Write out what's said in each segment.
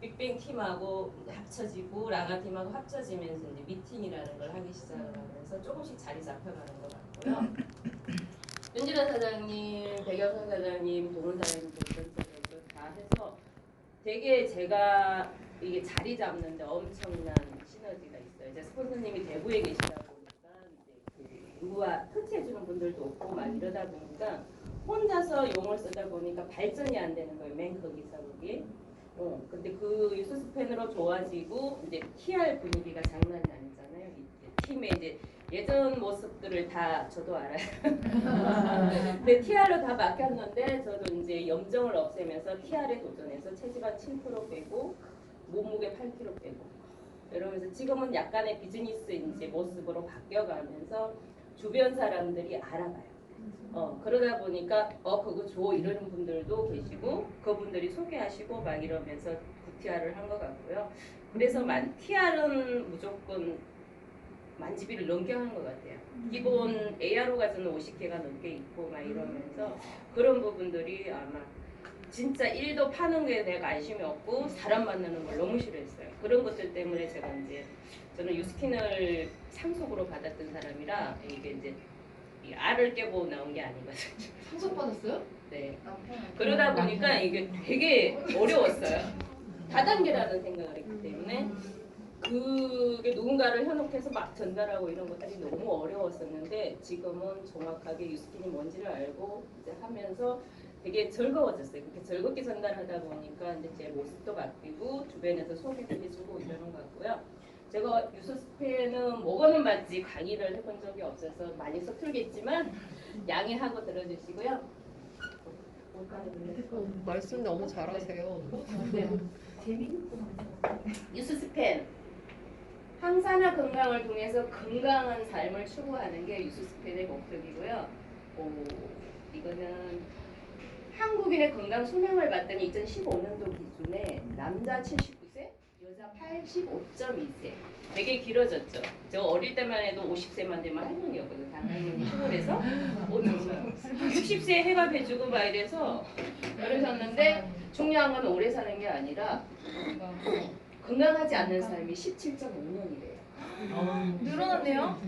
빅뱅 팀하고 합쳐지고 라가 팀하고 합쳐지면서 이제 미팅이라는 걸 하기 시작하면서 조금씩 자리 잡혀가는 것 같고요. 윤진아 사장님, 백영선 사장님, 동훈 사장님 다 해서 되게 제가 이게 자리 잡는데 엄청난 시너지가 있어요. 이제 스폰서님이 대구에 계시다 보니까 이제 그 누구와 터치해주는 분들도 없고 막 이러다 보니까 혼자서 용을 쓰다 보니까 발전이 안 되는 거예요. 맨 거기서 거기. 근데 그 유스스펜으로 좋아지고 이제 TR 분위기가 장난이 아니잖아요. 팀의 이제 예전 모습들을 다 저도 알아요. 근데 TR로 다 바뀌었는데 저도 이제 염정을 없애면서 TR에 도전해서 체지방 7% 빼고 몸무게 8kg 빼고 이러면서 지금은 약간의 비즈니스 이제 모습으로 바뀌어가면서 주변 사람들이 알아봐요. 그러다 보니까 그거 줘 이러는 분들도 계시고 그분들이 소개하시고 막 이러면서 TR을 한 것 같고요. 그래서 TR은 무조건 만지비를 넘게 하는 것 같아요. 기본 ARO가 저는 50개가 넘게 있고 막 이러면서 그런 부분들이 아마 진짜 일도 파는 게 내가 관심이 없고 사람 만나는 걸 너무 싫어했어요. 그런 것들 때문에 제가 이제 저는 유스킨을 상속으로 받았던 사람이라 이게 이제 알을 깨고 나온 게 아니거든요. 상속받았어요? 네. 그러다 보니까 이게 되게 어려웠어요. 다단계라는 생각을 했기 때문에 그게 누군가를 현혹해서 막 전달하고 이런 것들이 너무 어려웠었는데 지금은 정확하게 유스킨이 뭔지를 알고 이제 하면서 되게 즐거워졌어요. 그렇게 즐겁게 전달하다 보니까 이제 제 모습도 바뀌고 주변에서 소개도 해주고 이러는 것 같고요. 제가 유스스펜은 먹어는 맞지 강의를 해본 적이 없어서 많이 서툴겠지만 양해하고 들어주시고요. 말씀 너무 잘하세요. 유스스펜 항산화 건강을 통해서 건강한 삶을 추구하는 게 유스스펜의 목적이고요. 이거는 한국인의 건강 수명을 봤더니 2015년도 기준에 남자 79세, 여자 85.2세. 되게 길어졌죠. 저 어릴 때만 해도 50세만 되면 할머니였거든요. 할머니 시골에서 오늘 60세 해갑해주고 막 이래서 그러셨는데 중요한 건 오래 사는 게 아니라 건강하지 않는 삶이 17.5년이래요. 늘어났네요?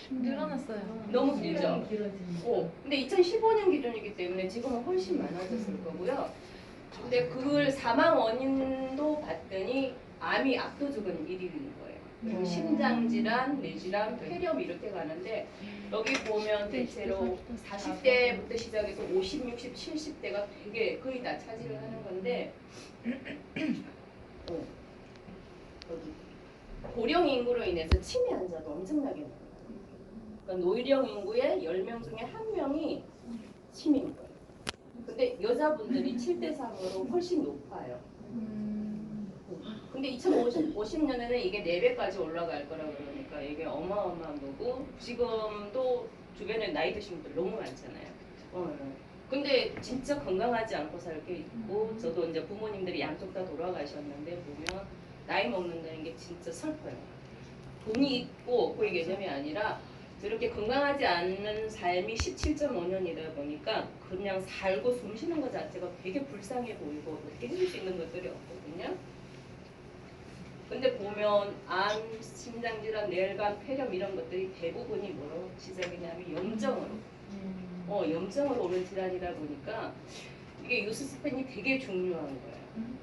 늘어났어요. 너무 길죠? 근데 2015년 기준이기 때문에 지금은 훨씬 많아졌을 거고요. 근데 그걸 사망 원인도 봤더니 암이 압도적인 1위인 거예요. 심장질환, 뇌질환, 폐렴 이렇게 가는데 여기 보면 대체로 40대부터 시작해서 50, 60, 70대가 되게 거의 다 차지를 하는 건데 고령 인구로 인해서 치매 환자도 엄청나게 많아요. 그러니까 노령 인구의 10명 중에 1명이 치매인 거예요. 근데 여자분들이 7대3으로 훨씬 높아요. 근데 2050년에는 이게 4배까지 올라갈 거라고 그러니까 이게 어마어마한 거고 지금도 주변에 나이 드신 분들 너무 많잖아요. 근데 진짜 건강하지 않고 살 게 있고 저도 이제 부모님들이 양쪽 다 돌아가셨는데 보면 나이 먹는다는 게 진짜 슬퍼요. 돈이 있고 없고의 개념이 아니라 저렇게 건강하지 않는 삶이 17.5년이다 보니까 그냥 살고 숨 쉬는 것 자체가 되게 불쌍해 보이고 어떻게 해줄 수 있는 것들이 없거든요. 근데 보면 암, 심장질환, 뇌혈관, 폐렴 이런 것들이 대부분이 뭐로 시작이냐면 염증으로 염증으로 오는 질환이다 보니까 이게 유스스펜이 되게 중요한 거예요.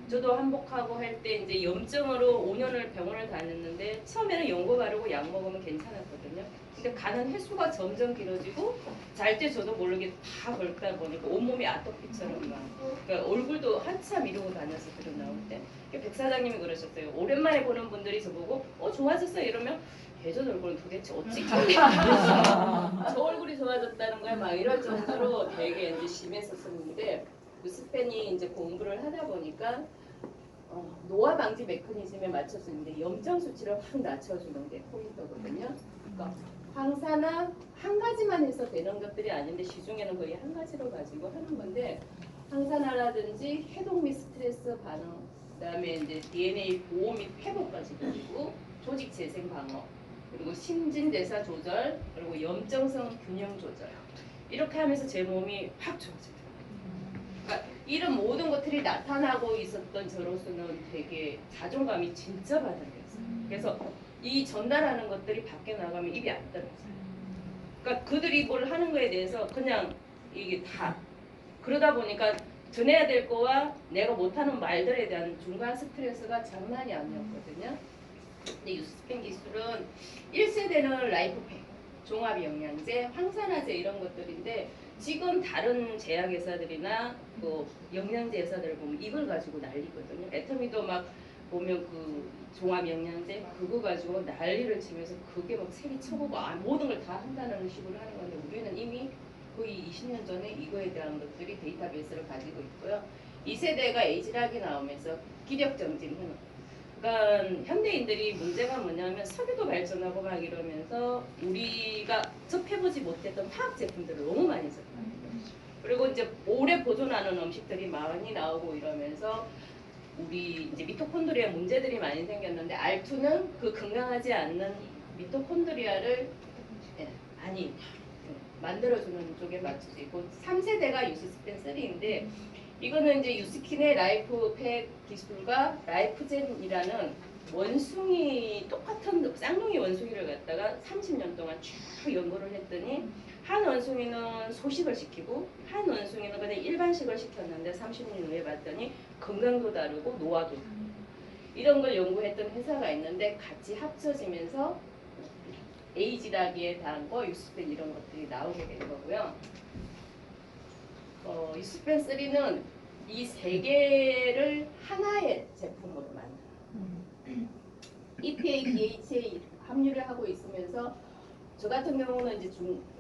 저도 한복하고 할 때 이제 염증으로 5년을 병원을 다녔는데 처음에는 연고 바르고 약 먹으면 괜찮았거든요. 근데 가는 횟수가 점점 길어지고 잘 때 저도 모르게 다 걸다 보니까 온몸이 아토피처럼 막 그러니까 얼굴도 한참 이러고 다녀서 들어 나올 때 백 사장님이 그러셨어요. 오랜만에 보는 분들이 저보고 좋아졌어 이러면 예전 얼굴은 도대체 어찌 저 얼굴이 좋아졌다는 거야 막 이럴 정도로 되게 이제 심했었는데 유스펜이 이제 공부를 하다 보니까 노화 방지 메커니즘에 맞춰서 있는데 염증 수치를 확 낮춰주는 게 포인트거든요. 그러니까 항산화 한 가지만 해서 되는 것들이 아닌데 시중에는 거의 한 가지로 가지고 하는 건데 항산화라든지 해독 및 스트레스 반응, 그다음에 이제 DNA 보호 및 회복까지 그리고 조직 재생 방어, 그리고 신진대사 조절, 그리고 염증성 균형 조절 이렇게 하면서 제 몸이 확 좋아져요. 그러니까 이런 모든 것들이 나타나고 있었던 저로서는 되게 자존감이 진짜 바닥이었어요. 그래서 이 전달하는 것들이 밖에 나가면 입이 안 떨어져요. 그러니까 그들이 뭘 하는 거에 대해서 그냥 이게 다 그러다 보니까 전해야 될 거와 내가 못하는 말들에 대한 중간 스트레스가 장난이 아니었거든요. 근데 유스펜 기술은 1세대는 라이프팩, 종합영양제, 황산화제 이런 것들인데 지금 다른 제약회사들이나 그 영양제 회사들 보면 이걸 가지고 난리거든요. 애터미도 막 보면 그 종합영양제 그거 가지고 난리를 치면서 그게 막 세계 최고고 모든 걸 다 한다는 식으로 하는 건데 우리는 이미 거의 20년 전에 이거에 대한 것들이 데이터베이스를 가지고 있고요. 2세대가 에이지락이 나오면서 기력정진 훈련. 그러니까 현대인들이 문제가 뭐냐면 석유도 발전하고 막 이러면서 우리가 접해보지 못했던 화학 제품들을 너무 많이 접해요. 그리고 이제 오래 보존하는 음식들이 많이 나오고 이러면서 우리 이제 미토콘드리아 문제들이 많이 생겼는데 R2는 그 건강하지 않는 미토콘드리아를 많이 만들어주는 쪽에 맞추고 3세대가 유스펜 3인데 이거는 이제 유스킨의 라이프팩 기술과 라이프젠이라는 원숭이 똑같은 쌍둥이 원숭이를 갖다가 30년 동안 쭉 연구를 했더니 한 원숭이는 소식을 시키고 한 원숭이는 그냥 일반식을 시켰는데 30년 후에 봤더니 건강도 다르고 노화도 다르고 이런 걸 연구했던 회사가 있는데 같이 합쳐지면서 에이지라기에 대한 거 유스펜 이런 것들이 나오게 된 거고요. 유스펜 3는 이 세 개를 하나의 제품으로 만들어요. EPA, DHA 함유를 하고 있으면서 저 같은 경우는 이제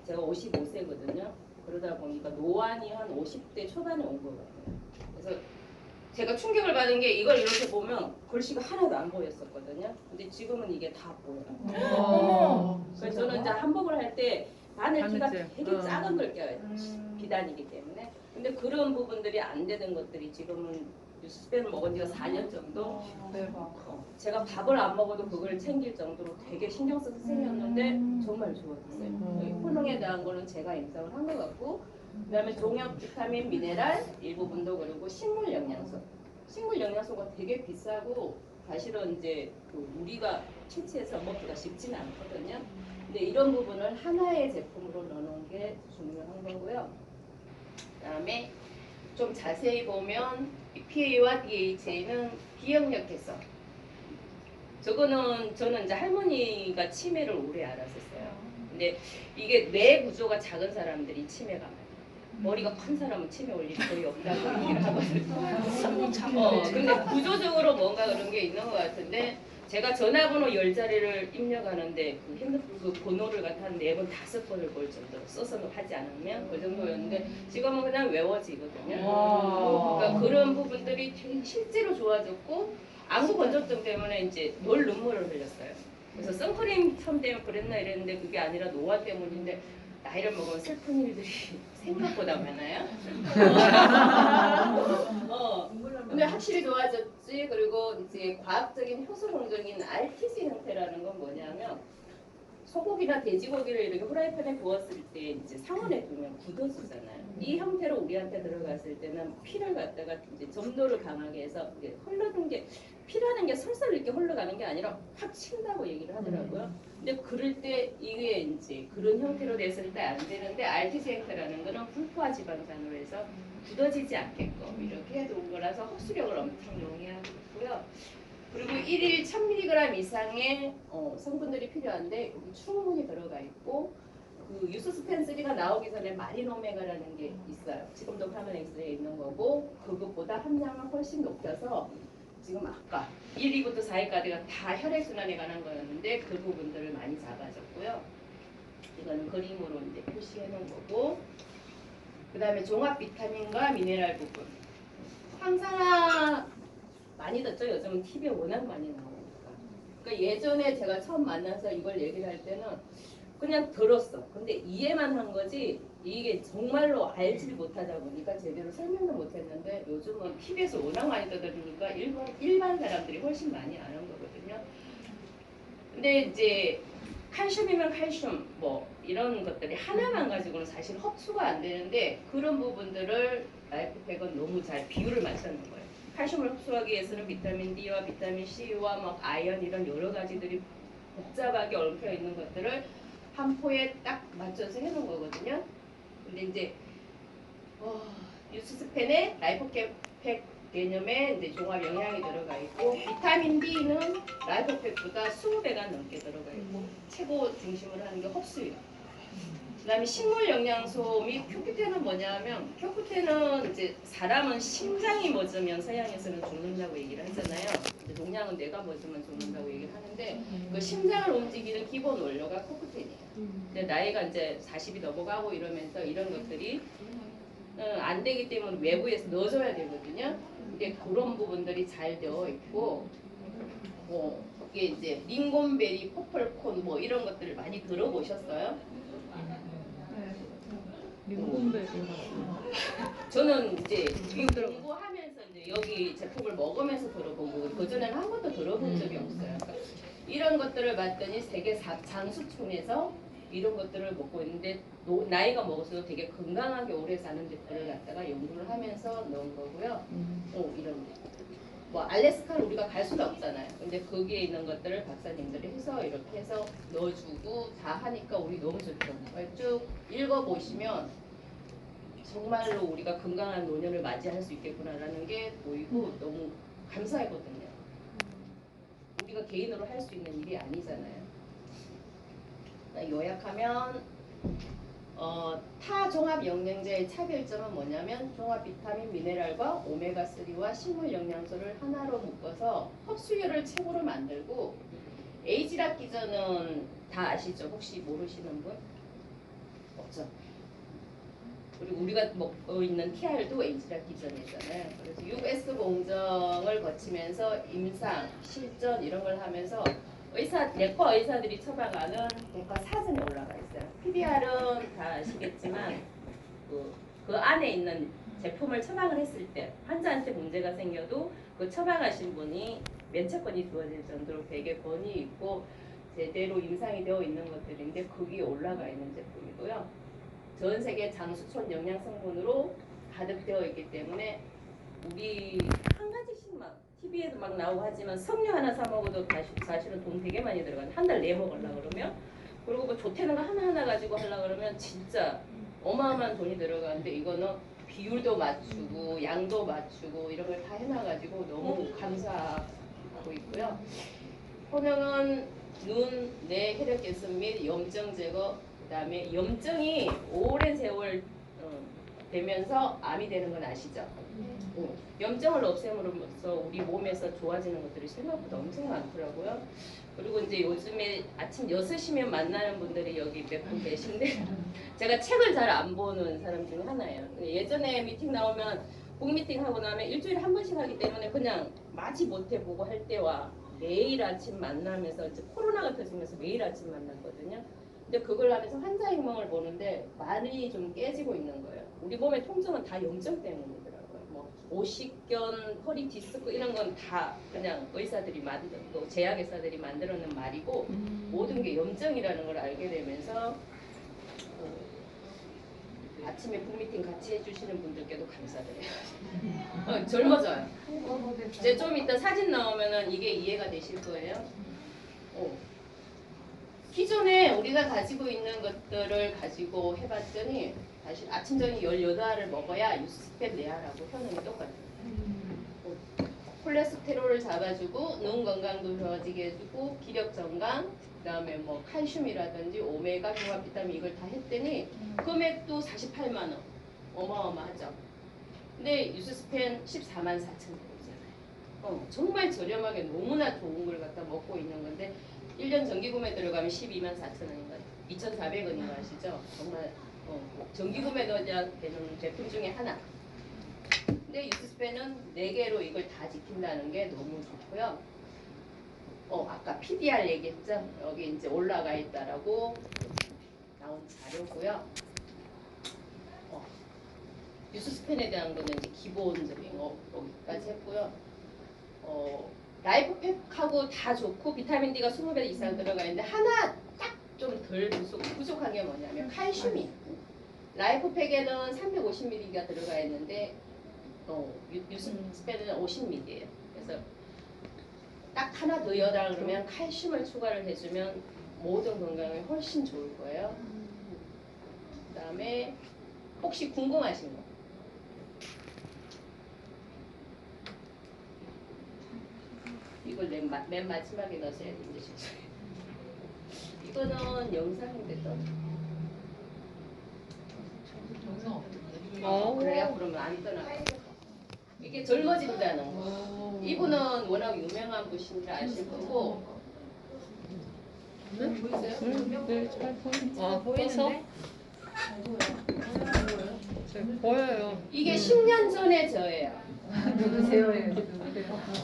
제가 55세거든요. 그러다 보니까 노안이 한 50대 초반에 온 것 같아요. 그래서 제가 충격을 받은 게 이걸 이렇게 보면 글씨가 하나도 안 보였었거든요. 근데 지금은 이게 다 보여요. 어머. 그래서 저는 이제 한복을 할 때 바늘키가 바느질. 되게 작은 걸 껴요. 비단이기 때문에. 근데 그런 부분들이 안 되는 것들이 지금은 뉴스펜을 먹은 지가 4년 정도. 대박. 제가 밥을 안 먹어도 그걸 챙길 정도로 되게 신경 써서 생겼는데 정말 좋아졌어요. 여기 효능에 대한 거는 제가 임상을 한 것 같고 그다음에 종합 비타민, 미네랄 일부분도 그리고 식물 영양소. 식물 영양소가 되게 비싸고 사실은 이제 그 우리가 채취해서 먹기가 쉽지는 않거든요. 근데 이런 부분을 하나의 제품으로 넣는 게 중요한 거고요. 그다음에 좀 자세히 보면 EPA와 DHA는 기억력 개선. 저는 이제 할머니가 치매를 오래 앓았었어요. 근데 이게 뇌 구조가 작은 사람들이 치매가 많아요. 머리가 큰 사람은 치매 올 일이 거의 없다고 얘기를 하거든요. 근데 구조적으로 뭔가 그런 게 있는 것 같은데 제가 전화번호 10자리를 입력하는데 그 핸드폰 그 번호를 갖다 한 4번, 5번을 볼 정도로 써서 하지 않으면 그 정도였는데 지금은 그냥 외워지거든요. 그러니까 그런 부분들이 되게 실제로 좋아졌고 안구 건조증 때문에 이제 늘 눈물을 흘렸어요. 그래서 선크림 첨 때문에 그랬나 이랬는데 그게 아니라 노화 때문인데 나이를 먹으면 슬픈 일들이 생각보다 많아요. 근데 확실히 좋아졌지. 그리고 이제 과학적인 효소공정인 RTC 형태라는 건 뭐냐면 소고기나 돼지고기를 이렇게 후라이팬에 구웠을 때 이제 상온에 두면 굳어지잖아요. 이 형태로 우리한테 들어갔을 때는 피를 갖다가 이제 점도를 강하게 해서 이제 흘러든 게 피라는 게 설설 이렇게 흘러가는 게 아니라 확 친다고 얘기를 하더라고요. 근데 그럴 때 이게 이제 그런 형태로 됐을 때 안 되는데 RTC 형태라는 거는 불포화 지방산으로 해서 굳어지지 않게끔 이렇게 해둔 거라서 흡수력을 엄청 용이하고 있고요. 그리고 1일 1000mg 이상의 성분들이 필요한데 여기 충분히 들어가 있고 그 유스펜 3가 나오기 전에 마리노메가라는 게 있어요. 지금도 파마넥스에 있는 거고 그것보다 함량은 훨씬 높여서 지금 아까 1, 2부터 4위까지가 다 혈액순환에 관한 거였는데 그 부분들을 많이 잡아줬고요. 이거는 그림으로 이제 표시해 놓은 거고 그 다음에 종합 비타민과 미네랄 부분 황산화 많이 듣죠? 요즘은 TV에 워낙 많이 나오니까. 그러니까 예전에 제가 처음 만나서 이걸 얘기를 할 때는 그냥 들었어. 근데 이해만 한 거지 이게 정말로 알지 못하다 보니까 제대로 설명도 못했는데 요즘은 TV에서 워낙 많이 떠들으니까 일반 사람들이 훨씬 많이 아는 거거든요. 근데 이제 칼슘이면 칼슘 뭐 이런 것들이 하나만 가지고는 사실 흡수가 안 되는데 그런 부분들을 라이프팩은 너무 잘 비율을 맞추는 거예요. 칼슘을 흡수하기 위해서는 비타민 D와 비타민 C와 막 아연 이런 여러 가지들이 복잡하게 얽혀 있는 것들을 한 포에 딱 맞춰서 해놓은 거거든요. 근데 이제 뉴스스펜에 라이프팩 개념에 이제 종합 영양이 들어가 있고 비타민 B는 라이프팩보다 20배가 넘게 들어가 있고 최고 중심으로 하는 게 흡수율. 그다음에 식물 영양소 및 큐큐텐은 뭐냐면 큐큐텐은 이제 사람은 심장이 멎으면 서양에서는 죽는다고 얘기를 하잖아요. 이제 동양은 뇌가 멎으면 죽는다고 얘기를 하는데 그 심장을 움직이는 기본 원료가 큐큐텐이에요. 근데 나이가 이제 40이 넘어가고 이러면서 이런 것들이 안 되기 때문에 외부에서 넣어줘야 되거든요. 근데 그런 부분들이 잘 되어 있고 이게 이제 링곤베리, 포펄콘 뭐 이런 것들을 많이 들어보셨어요? 링곤베리. 저는 이제 공부하면서 이제 여기 제품을 먹으면서 들어보고 그전에는 한 번도 들어본 적이 없어요. 그러니까 이런 것들을 봤더니 세계 장수촌에서 이런 것들을 먹고 있는데 나이가 먹어서도 되게 건강하게 오래 사는 데들을 갖다가 연구를 하면서 넣은 거고요. 이런 뭐 알래스카를 우리가 갈 수는 없잖아요. 근데 거기에 있는 것들을 박사님들이 해서 이렇게 해서 넣어주고 다 하니까 우리 너무 좋죠. 쭉 읽어보시면 정말로 우리가 건강한 노년을 맞이할 수 있겠구나라는 게 보이고 너무 감사하거든요. 우리가 개인으로 할 수 있는 일이 아니잖아요. 요약하면 타 종합 영양제의 차별점은 뭐냐면 종합 비타민, 미네랄과 오메가3와 식물 영양소를 하나로 묶어서 흡수율을 최고로 만들고 에이지락 기전은 다 아시죠? 혹시 모르시는 분? 없죠? 그리고 우리가 먹고 있는 TR도 에이지락 기전이잖아요. 그래서 US 공정을 거치면서 임상, 실전 이런 걸 하면서 내과 의사들이 처방하는 내과 사전에 올라가 있어요. PDR은 다 아시겠지만 그 안에 있는 제품을 처방을 했을 때 환자한테 문제가 생겨도 그 처방하신 분이 면책권이 주어질 정도로 되게 권위 있고 제대로 임상이 되어 있는 것들인데 거기에 올라가 있는 제품이고요. 전 세계 장수촌 영양 성분으로 가득 되어 있기 때문에 우리 한 가지씩만 TV에도 막 나오고 하지만 석류 하나 사 먹어도 사실은 돈 되게 많이 들어가요. 한 달 내 먹으려고 그러면. 그리고 뭐 좋다는 거 하나하나 가지고 하려고 그러면 진짜 어마어마한 돈이 들어가는데 이거는 비율도 맞추고 양도 맞추고 이런 걸 다 해놔가지고 너무 감사하고 있고요. 효능은 눈, 뇌, 혈액 개선 및 염증 제거, 그 다음에 염증이 오랜 세월 되면서 암이 되는 건 아시죠? 염증을 없앰으로써 우리 몸에서 좋아지는 것들이 생각보다 엄청 많더라고요. 그리고 이제 요즘에 아침 6시면 만나는 분들이 여기 몇 분 계신데 제가 책을 잘 안 보는 사람 중에 하나예요. 예전에 미팅 나오면 북미팅 하고 나면 일주일에 한 번씩 하기 때문에 그냥 마지 못해 보고 할 때와 매일 아침 만나면서 이제 코로나가 터지면서 매일 아침 만났거든요. 근데 그걸 하면서 환자 행동을 보는데 많이 좀 깨지고 있는 거예요. 우리 몸의 통증은 다 염증 때문이더라고요. 뭐 오십견, 허리 디스크 이런 건 다 그냥 의사들이 만들고 제약회사들이 만들어낸 말이고 모든 게 염증이라는 걸 알게 되면서 아침에 북미팅 같이 해주시는 분들께도 감사드려요. 젊어져요. 이제 좀 이따 사진 나오면은 이게 이해가 되실 거예요. 기존에 우리가 가지고 있는 것들을 가지고 해봤더니 사실 아침 저녁 18알을 먹어야 유스펜 내알하고 효능이 똑같아요. 콜레스테롤을 잡아주고 눈 건강도 좋아지게 해주고 기력 정강, 그다음에 뭐 칼슘이라든지 오메가, 종합 비타민 이걸 다 했더니 금액도 48만 원, 어마어마하죠. 근데 유스펜 14만 4천 원이잖아요. 정말 저렴하게 너무나 좋은 걸 갖다 먹고 있는 건데 1년 정기구매 들어가면 12만 4천 원인가 2,400원인 거 아시죠? 정말 정기구매 넣어야 되는 제품 중에 하나. 근데 유스펜은 4개로 이걸 다 지킨다는 게 너무 좋고요. 아까 PDR 얘기했죠? 여기 이제 올라가 있다라고 나온 자료고요. 유스펜에 대한 거는 이제 기본적인 거 여기까지 했고요. 라이프팩하고 다 좋고 비타민 D가 20배 이상 들어가 있는데 하나 딱 좀 덜 부족한 게 뭐냐면 칼슘이. 라이프팩에는 350ml가 들어가 있는데 유스펜은 50ml예요. 그래서 딱 하나 더 여달라 그러면 칼슘을 추가를 해주면 모든 건강에 훨씬 좋을 거예요. 그다음에 혹시 궁금하신 거? 이걸 맨 마지막에 넣으셔야 되는데 이거는 영상인데 또 정성 없던데. 그래야 그러면 안 떠나. 이게 젊어진다는 거. 이분은 워낙 유명한 분이신지 아실 거고 보이세요? 네, 잘 보이죠. 아, 보이는데? 보여요. 이게 10년 전에 저예요. 누구세요?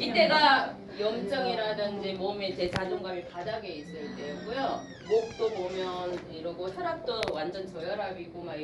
이때가 염증이라든지 몸에 제 자존감이 바닥에 있을 때고요. 목도 보면 이러고 혈압도 완전 저혈압이고 막